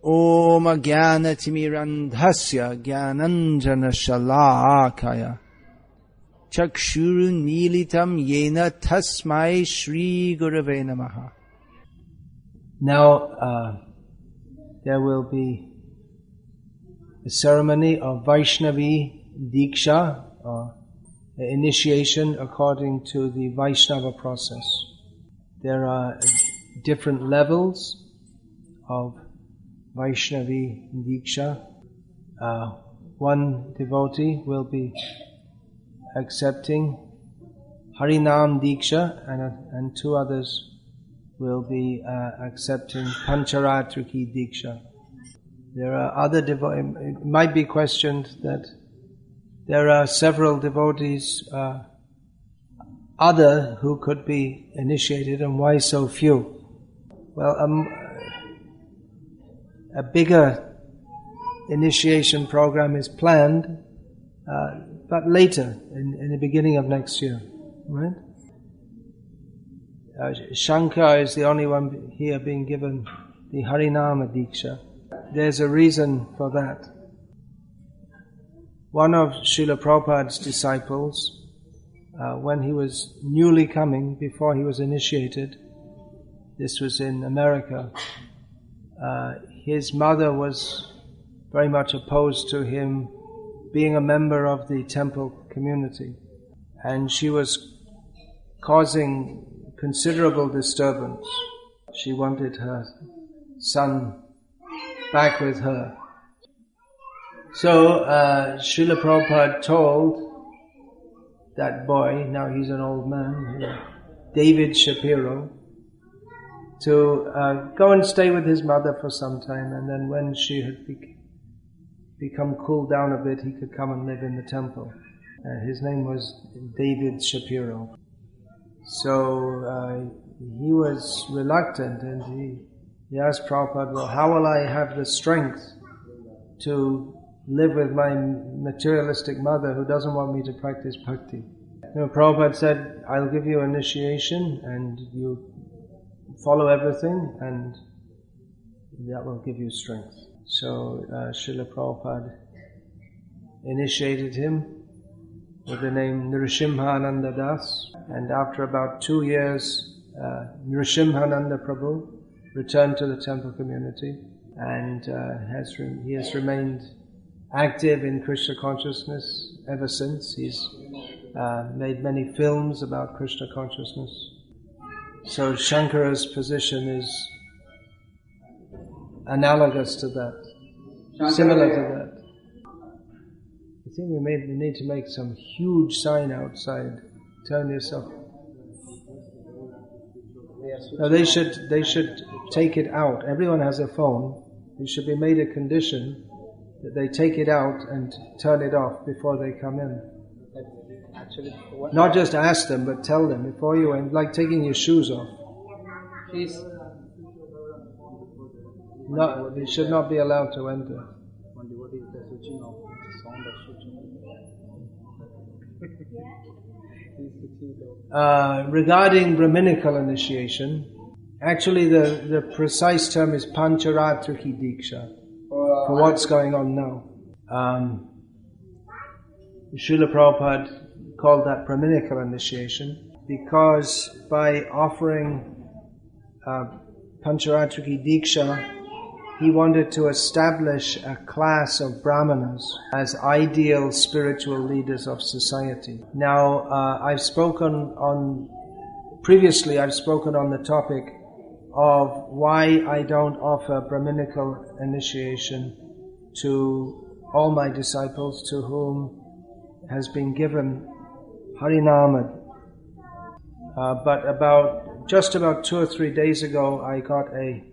Om Jnanatimirandhasya Jnananjana Shalakaya Chakshurun Militam Yena Tasmai Shri Gurave Namaha. Now there will be a ceremony of Vaishnavi Diksha, or initiation according to the Vaishnava process. There are different levels of Vaishnavi Diksha. One devotee will be accepting Harinam Diksha, and two others will be accepting Pancharatriki Diksha. There are other devotees. It might be questioned that there are several devotees other who could be initiated, and why so few? Well, a bigger initiation program is planned, but later, in the beginning of next year, right? Shankar is the only one here being given the Harinama Diksha. There's a reason for that. One of Srila Prabhupada's disciples, when he was newly coming, before he was initiated, this was in America, his mother was very much opposed to him being a member of the temple community, and she was causing considerable disturbance. She wanted her son back with her. So Srila Prabhupada told that boy, now he's an old man, David Shapiro, to go and stay with his mother for some time, and then when she had become cooled down a bit, he could come and live in the temple. His name was David Shapiro. So he was reluctant, and he asked Prabhupada, well, how will I have the strength to live with my materialistic mother who doesn't want me to practice bhakti? Prabhupada said, I'll give you initiation and you follow everything, and that will give you strength. So Srila Prabhupada initiated him with the name Nrsimhananda Das, and after about 2 years, Nrsimhananda Prabhu returned to the temple community, and he has remained active in Krishna consciousness ever since. He's made many films about Krishna consciousness. So Shankara's position is analogous to that, similar to that. I think we need to make some huge sign outside. Turn yourself. No, they should take it out. Everyone has a phone. It should be made a condition that they take it out and turn it off before they come in. Not just ask them, but tell them before you enter, like taking your shoes off. No, they should not be allowed to enter. Regarding Brahminical initiation, actually the precise term is Pancharatriki Diksha, for what's going on now. Srila Prabhupada called that Brahminical initiation because by offering Pancharatriki Diksha, he wanted to establish a class of Brahmanas as ideal spiritual leaders of society. Now, I've spoken on the topic of why I don't offer Brahminical initiation to all my disciples to whom has been given Harinama. But just about 2 or 3 days ago, I got a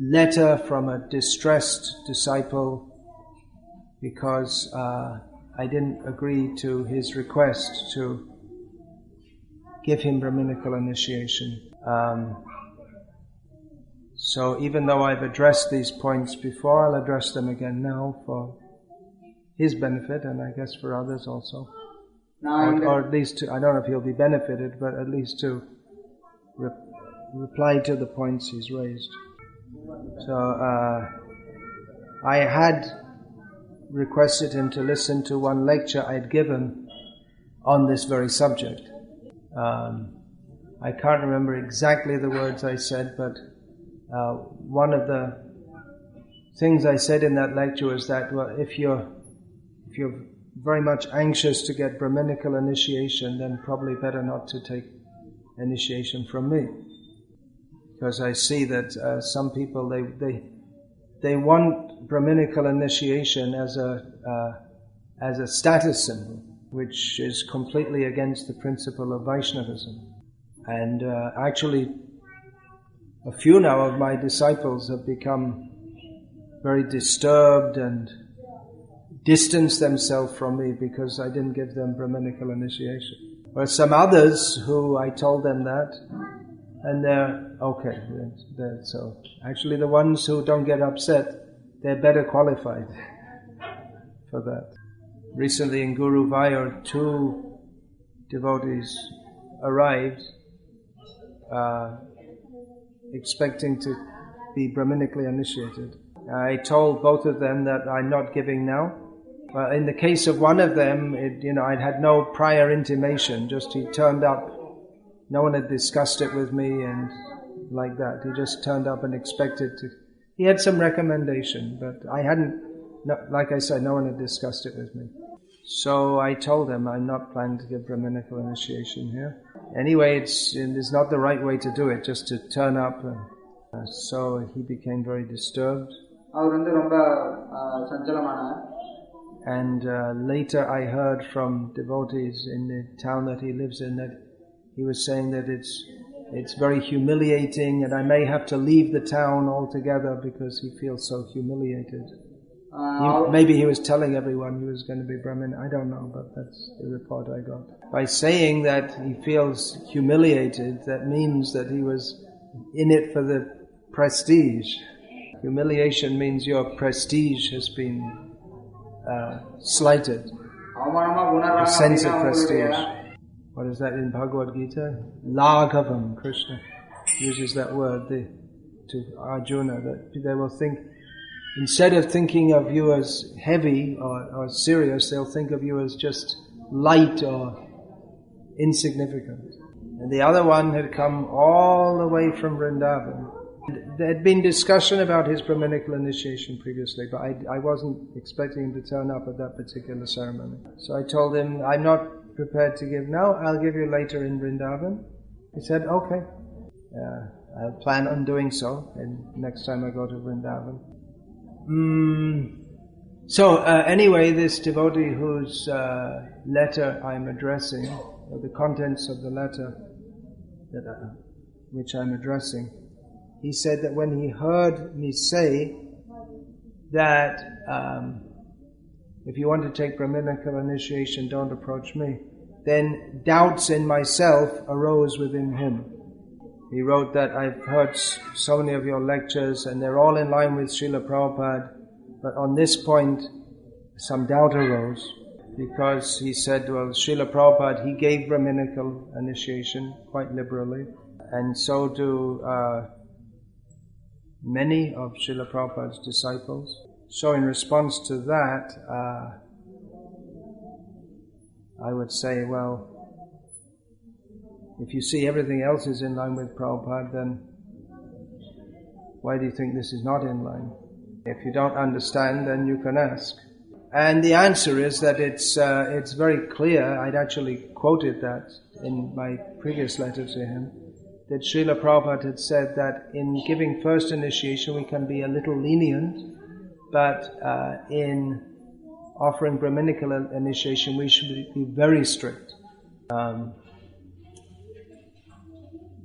letter from a distressed disciple because I didn't agree to his request to give him Brahminical initiation. So even though I've addressed these points before, I'll address them again now for his benefit, and I guess for others also. Or at least I don't know if he'll be benefited, but at least to reply to the points he's raised. So I had requested him to listen to one lecture I'd given on this very subject. I can't remember exactly the words I said, but one of the things I said in that lecture was that, well, if you're very much anxious to get Brahminical initiation, then probably better not to take initiation from me, because I see that some people they want Brahminical initiation as a status symbol, which is completely against the principle of Vaishnavism. And actually, a few now of my disciples have become very disturbed and distanced themselves from me because I didn't give them Brahminical initiation. But some others who I told them that, and they're okay. So actually the ones who don't get upset, they're better qualified for that. Recently in Guru Vayur, 2 devotees arrived expecting to be Brahminically initiated. I told both of them that I'm not giving now. In the case of one of them, I'd had no prior intimation, just he turned up. No one had discussed it with me and like that. He just turned up and expected to. He had some recommendation, but I hadn't, like I said, no one had discussed it with me. So I told him I'm not planning to give Brahminical initiation here. Anyway, it's not the right way to do it, just to turn up. So he became very disturbed. And later I heard from devotees in the town that he lives in that he was saying that it's very humiliating and I may have to leave the town altogether because he feels so humiliated. Maybe he was telling everyone he was going to be Brahmin. I don't know, but that's the report I got. By saying that he feels humiliated, that means that he was in it for the prestige. Humiliation means your prestige has been slighted. A sense of prestige. What is that in Bhagavad Gita? Laghavam. Krishna uses that word to Arjuna, that they will think, instead of thinking of you as heavy or serious, they'll think of you as just light or insignificant. And the other one had come all the way from Vrindavan. There had been discussion about his Brahminical initiation previously, but I wasn't expecting him to turn up at that particular ceremony. So I told him, I'm not prepared to give now, I'll give you later in Vrindavan. He said, okay. I'll plan on doing so next time I go to Vrindavan. So anyway, this devotee whose letter I'm addressing, or the contents of the letter which I'm addressing, he said that when he heard me say that if you want to take Brahminical initiation, don't approach me, then doubts in myself arose within him. He wrote that I've heard so many of your lectures and they're all in line with Srila Prabhupada, but on this point some doubt arose because he said, well, Srila Prabhupada, he gave Brahminical initiation quite liberally, and so do many of Srila Prabhupada's disciples. So in response to that, I would say, well, if you see everything else is in line with Prabhupada, then why do you think this is not in line? If you don't understand, then you can ask. And the answer is that it's very clear. I'd actually quoted that in my previous letter to him, that Srila Prabhupada had said that in giving first initiation we can be a little lenient, but in offering Brahminical initiation we should be very strict.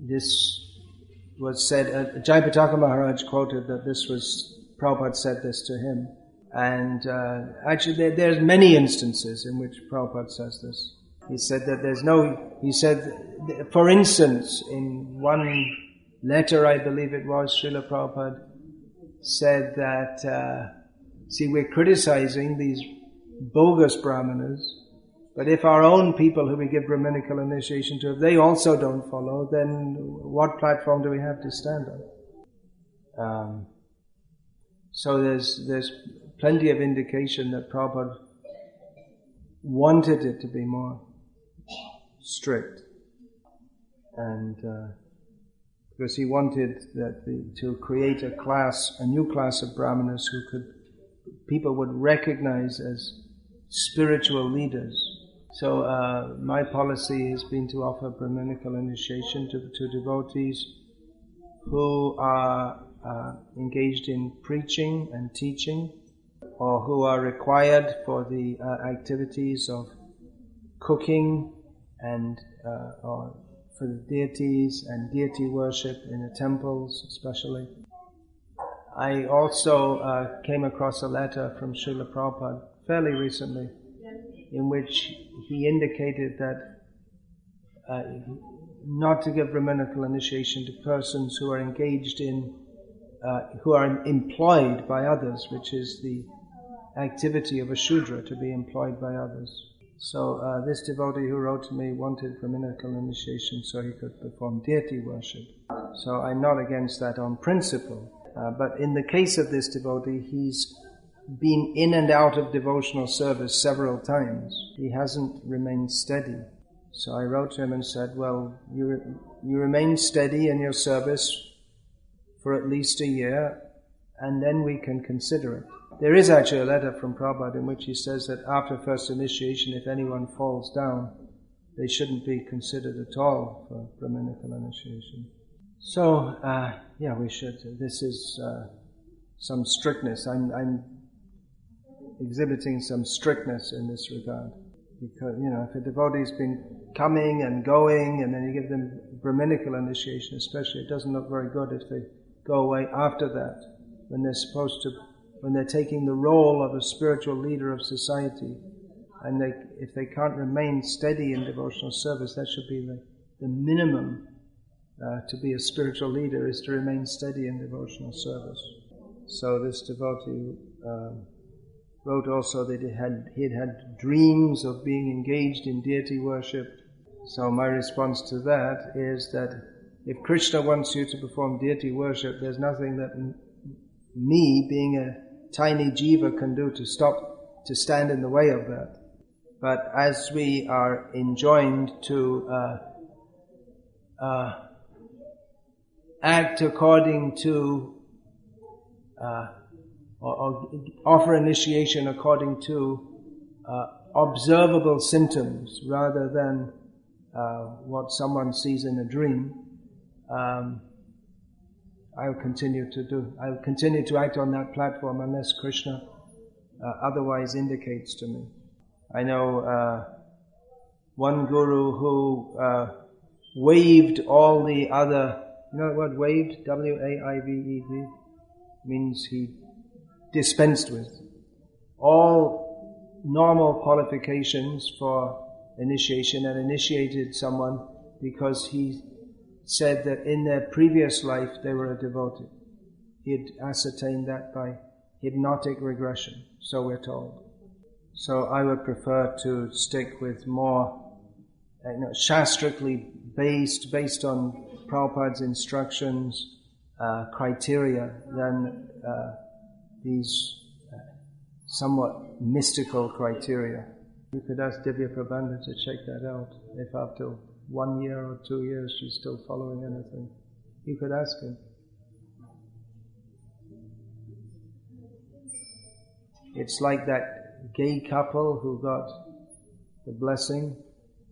This was said, Jayapataka Maharaj quoted that this was, Prabhupada said this to him. And actually there's many instances in which Prabhupada says this. He said that for instance, in one letter, I believe it was, Srila Prabhupada said that, see, we're criticizing these bogus brahmanas, but if our own people who we give Brahminical initiation to, if they also don't follow, then what platform do we have to stand on? So there's plenty of indication that Prabhupada wanted it to be more strict, and because he wanted that to create a new class of brahmanas who people would recognize as spiritual leaders. So my policy has been to offer Brahminical initiation to devotees who are engaged in preaching and teaching, or who are required for the activities of cooking and or for the deities and deity worship in the temples especially. I also came across a letter from Srila Prabhupada fairly recently in which he indicated that not to give Brahminical initiation to persons who are engaged in, who are employed by others, which is the activity of a Shudra, to be employed by others. So this devotee who wrote to me wanted Brahminical initiation so he could perform deity worship. So I'm not against that on principle. But in the case of this devotee, he's been in and out of devotional service several times. He hasn't remained steady. So I wrote to him and said, well, you remain steady in your service for at least a year, and then we can consider it. There is actually a letter from Prabhupada in which he says that after first initiation, if anyone falls down, they shouldn't be considered at all for Brahminical initiation. So, yeah, we should. This is some strictness. I'm exhibiting some strictness in this regard. Because, if a devotee's been coming and going, and then you give them Brahminical initiation especially, it doesn't look very good if they go away after that, when they're taking the role of a spiritual leader of society, and if they can't remain steady in devotional service, that should be the minimum to be a spiritual leader, is to remain steady in devotional service. So this devotee wrote also that he had dreams of being engaged in deity worship. So my response to that is that if Krishna wants you to perform deity worship, there's nothing that me, being a tiny jiva, can do to stand in the way of that. But as we are enjoined to act according to or offer initiation according to observable symptoms rather than what someone sees in a dream, I'll continue to act on that platform unless Krishna otherwise indicates to me. I know one guru who waived all the other, you know the word waived? W-A-I-V-E-D, means he dispensed with all normal qualifications for initiation and initiated someone because he said that in their previous life they were a devotee. He had ascertained that by hypnotic regression, so we're told. So I would prefer to stick with more shastrically based on Prabhupada's instructions, criteria, than these somewhat mystical criteria. You could ask Divya Prabandha to check that out. If after 1 year or 2 years she's still following anything, you could ask him. It's like that gay couple who got the blessing.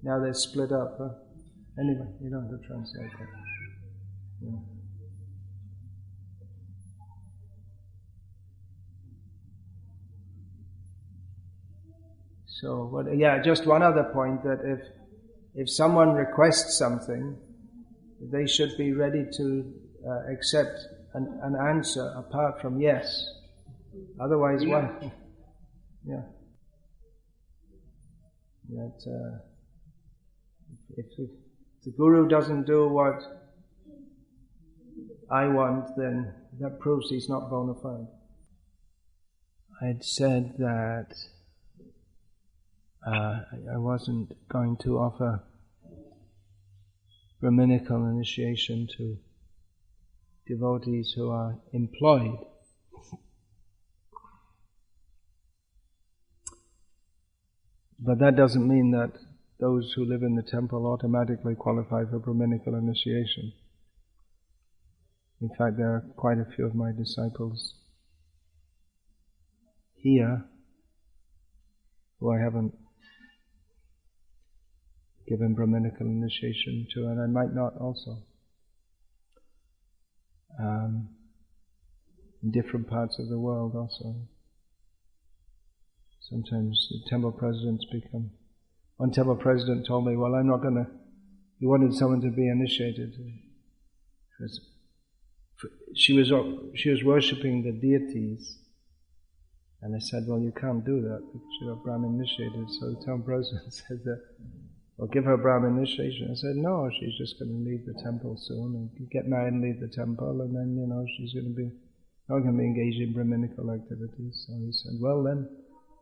Now they're split up. Huh? Anyway, you don't have to translate that. Yeah. So, just one other point, that if someone requests something, they should be ready to accept an answer apart from yes. Otherwise, why? Yeah. That if the guru doesn't do what I want, then that proves he's not bona fide. I'd said that I wasn't going to offer Brahminical initiation to devotees who are employed. But that doesn't mean that those who live in the temple automatically qualify for Brahminical initiation. In fact, there are quite a few of my disciples here who I haven't given Brahminical initiation to, and I might not also. In different parts of the world also. Sometimes the temple presidents become... One temple president told me, well, I'm not going to... He wanted someone to be initiated. She was worshipping the deities. And I said, well, you can't do that because you're Brahmin initiated. So the temple president said that, well, give her Brahmin initiation. I said, no, she's just going to leave the temple soon and get married and leave the temple, and then, she's going to be not going to be engaged in Brahminical activities. So he said, well, then,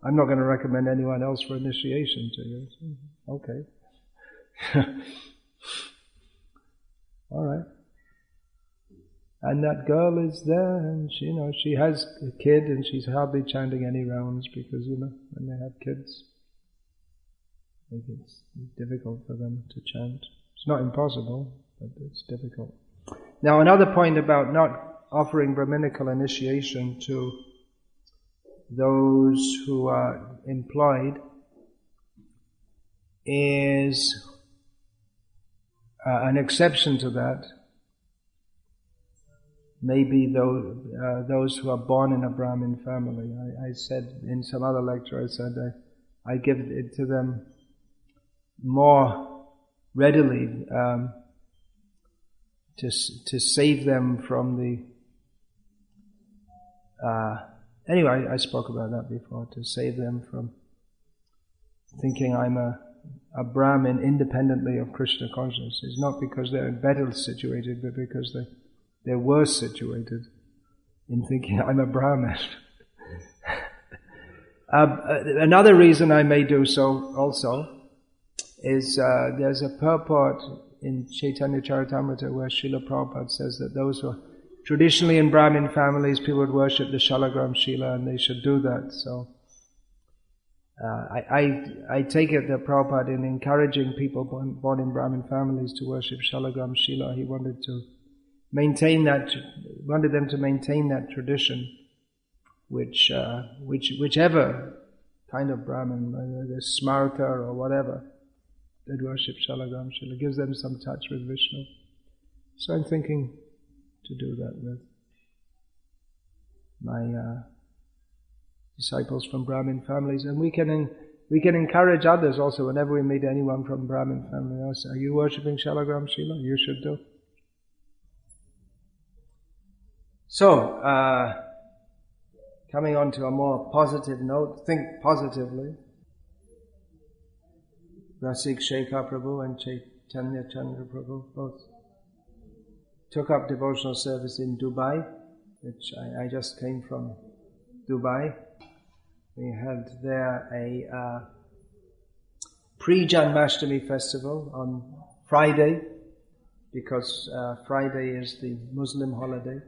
I'm not going to recommend anyone else for initiation to you. So, okay. All right. And that girl is there, and she has a kid, and she's hardly chanting any rounds because, when they have kids, I think it's difficult for them to chant. It's not impossible, but it's difficult. Now, another point about not offering Brahminical initiation to those who are employed is an exception to that. Maybe those who are born in a Brahmin family. I said in some other lecture, I give it to them more readily to save them from the... Anyway, I spoke about that before, to save them from thinking I'm a Brahmin independently of Krishna consciousness. It's not because they're better situated, but because they're worse situated in thinking I'm a Brahmin. Another reason I may do so also is there's a purport in Chaitanya Charitamrita where Srila Prabhupada says that those who are traditionally in Brahmin families, people would worship the Shalagram Shila, and they should do that. So I take it that Prabhupada, in encouraging people born in Brahmin families to worship Shalagram Shila, he wanted to maintain that, wanted them to maintain that tradition, whichever kind of Brahmin, whether they're Smarta or whatever, they'd worship Shalagram Shila, gives them some touch with Vishnu. So I'm thinking to do that with my disciples from Brahmin families, and we can encourage others also. Whenever we meet anyone from Brahmin family, I say, are you worshipping Shalagram Shila? You should do. So, coming on to a more positive note, think positively. Rasik Shekhar Prabhu and Chaitanya Chandra Prabhu both took up devotional service in Dubai, which I just came from Dubai. We had there a pre-Janmashtami festival on Friday, because Friday is the Muslim holiday.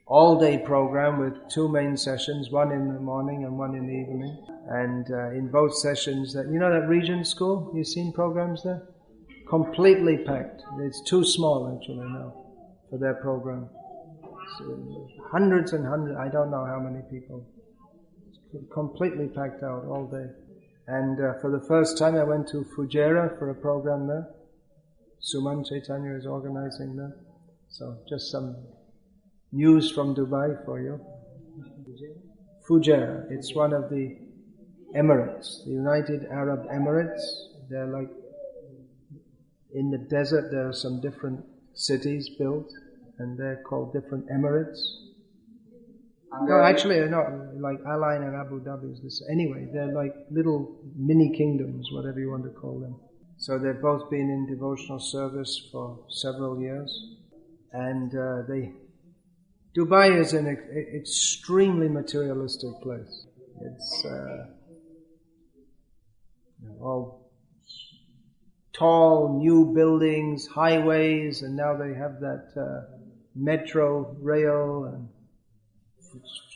All-day program with 2 main sessions, one in the morning and one in the evening. And in both sessions, that Regent School, you've seen programs there? Completely packed. It's too small actually now for their program. So hundreds and hundreds, I don't know how many people. It's completely packed out all day. And for the first time I went to Fujairah for a program there. Suman Chaitanya is organizing that. So just some news from Dubai for you. Fujairah, it's one of the Emirates, the United Arab Emirates. They're like, in the desert there are some different cities built, and they're called different Emirates. No, actually they're not, like Al Ain and Abu Dhabi is this. Anyway, they're like little mini kingdoms, whatever you want to call them. So they've both been in devotional service for several years, and Dubai is an extremely materialistic place. It's all tall, new buildings, highways, and now they have that metro rail and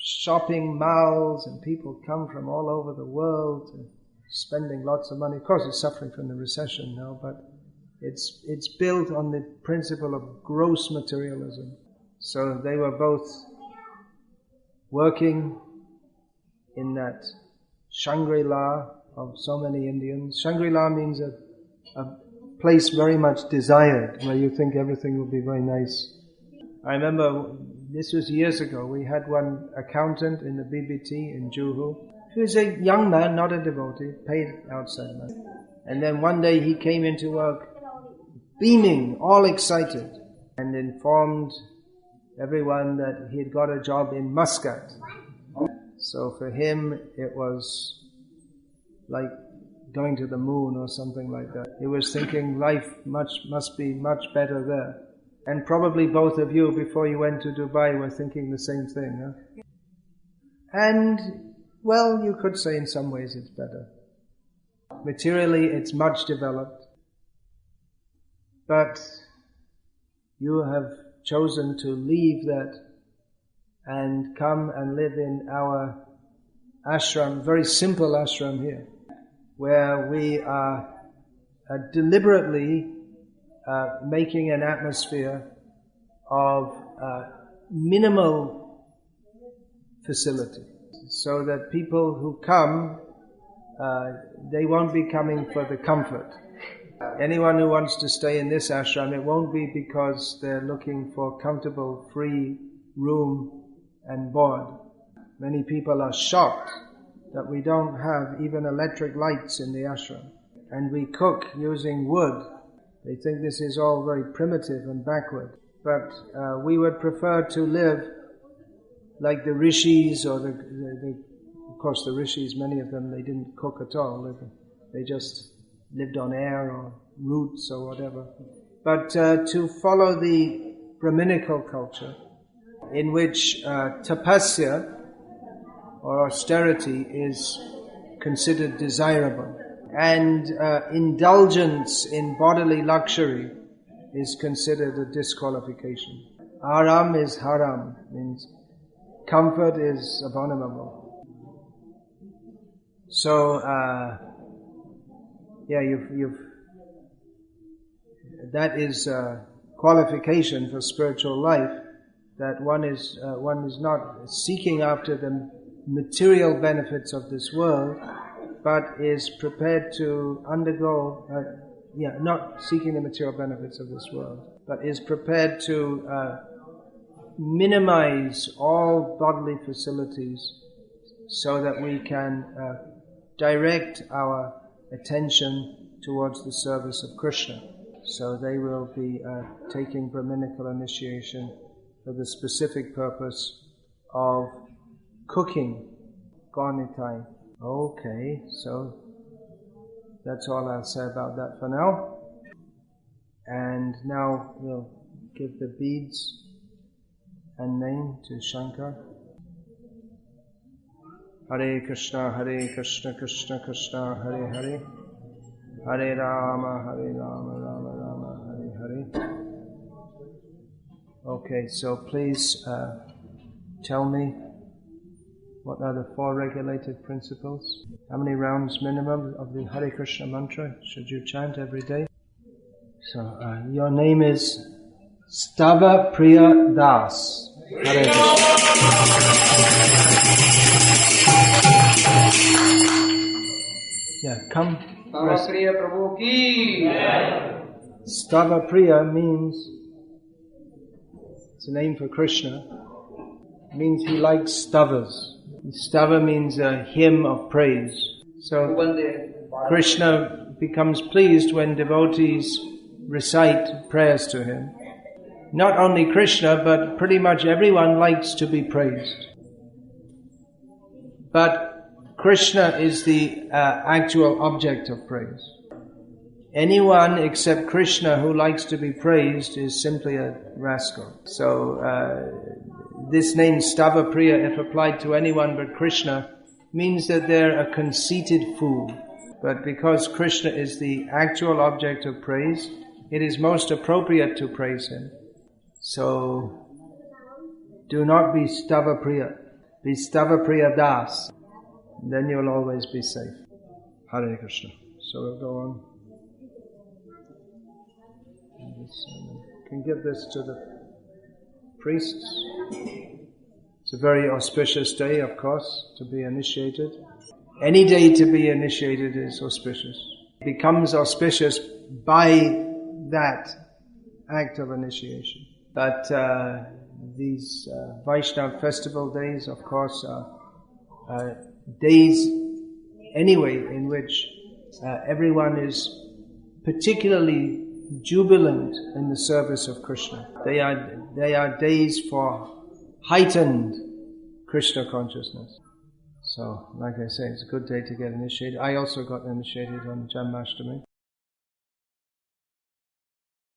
shopping malls, and people come from all over the world and spending lots of money. Of course, it's suffering from the recession now, but it's built on the principle of gross materialism. So they were both working in that Shangri-La of so many Indians. Shangri-La means a place very much desired, where you think everything will be very nice. I remember, this was years ago, we had one accountant in the BBT in Juhu. He was a young man, not a devotee, paid outside man. And then one day he came into work beaming, all excited, and informed everyone that he had got a job in Muscat. So for him it was like going to the moon or something like that. He was thinking life must be much better there. And probably both of you, before you went to Dubai, were thinking the same thing. Huh? And, well, you could say in some ways it's better. Materially, it's much developed. But you have chosen to leave that and come and live in our ashram, very simple ashram here, where we are deliberately making an atmosphere of minimal facility, so that people who come, they won't be coming for the comfort. Anyone who wants to stay in this ashram, it won't be because they're looking for comfortable, free room and board. Many people are shocked that we don't have even electric lights in the ashram, and we cook using wood. They think this is all very primitive and backward. But we would prefer to live like the rishis, or of course the rishis, many of them, they didn't cook at all. They just lived on air or roots or whatever. But to follow the Brahminical culture, in which tapasya, or austerity, is considered desirable, and indulgence in bodily luxury is considered a disqualification. Aram is haram, means comfort is abominable. So, that is a qualification for spiritual life, that one is not seeking after the material benefits of this world, but is prepared to undergo, not seeking the material benefits of this world, but is prepared to minimize all bodily facilities so that we can direct our attention towards the service of Krishna. So they will be taking Brahminical initiation for the specific purpose of cooking, garnitai. Okay, so that's all I'll say about that for now. And now we'll give the beads and name to Shankar. Hare Krishna, Krishna Krishna, Hare Hare, Hare Rama, Rama Rama, Hare Hare. Okay, so please tell me, what are the 4 regulated principles? How many rounds minimum of the Hare Krishna mantra should you chant every day? So, your name is Stava Priya Das. Hare Krishna. Yeah, come. Stava Priya Prabhu ki. Stava Priya means, it's a name for Krishna, means he likes stavas. Stava means a hymn of praise. So Krishna becomes pleased when devotees recite prayers to him. Not only Krishna, but pretty much everyone likes to be praised. But Krishna is the actual object of praise. Anyone except Krishna who likes to be praised is simply a rascal. So this name Stava Priya, if applied to anyone but Krishna, means that they're a conceited fool. But because Krishna is the actual object of praise, it is most appropriate to praise him. So Do not be Stavapriya. Be Stavapriya Das. Then you'll always be safe. Hare Krishna. So we'll go on. Can give this to the priests. It's a very auspicious day, of course, to be initiated. Any day to be initiated is auspicious. It becomes auspicious by that act of initiation. But these Vaishnava festival days, of course, are days anyway in which everyone is particularly jubilant in the service of Krishna. They are days for heightened Krishna consciousness. So, like I say, it's a good day to get initiated. I also got initiated on Janmashtami.